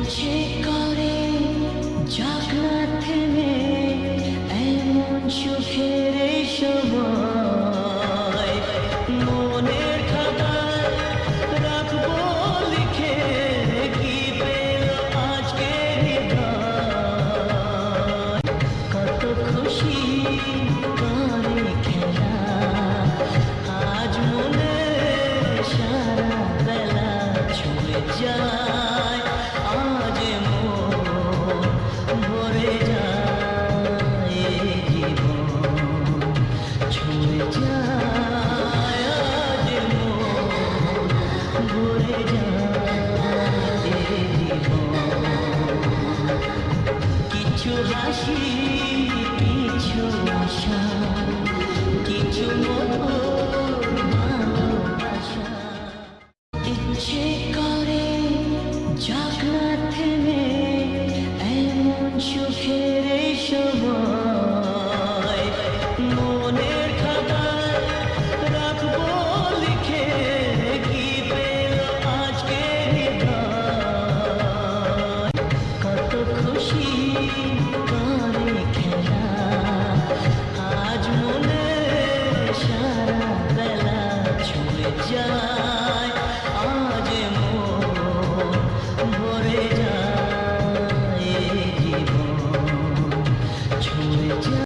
ইচ্ছে করে যাক না থেমে এমন সুখের এই সময়, মনের খাতায় রাখবো লিখে কি পেল আজকে হৃদয়। কত খুশি করে খেলা আজ মনে সারা বেলা ছুঁয়ে যায়, আজ মন ভরে যায় জীবন ছুঁয়ে যায়, আজ মন ভরে যায় জীবন। কিছু হাসি কিছু আশা কিছু মধুর ভালোবাসা, ইচ্ছে করে যাক না থেমে এমন সুখের এই সময়, মনের খাতায় রাখবো লিখে কি পেল আজকে হৃদয়। কত খুশি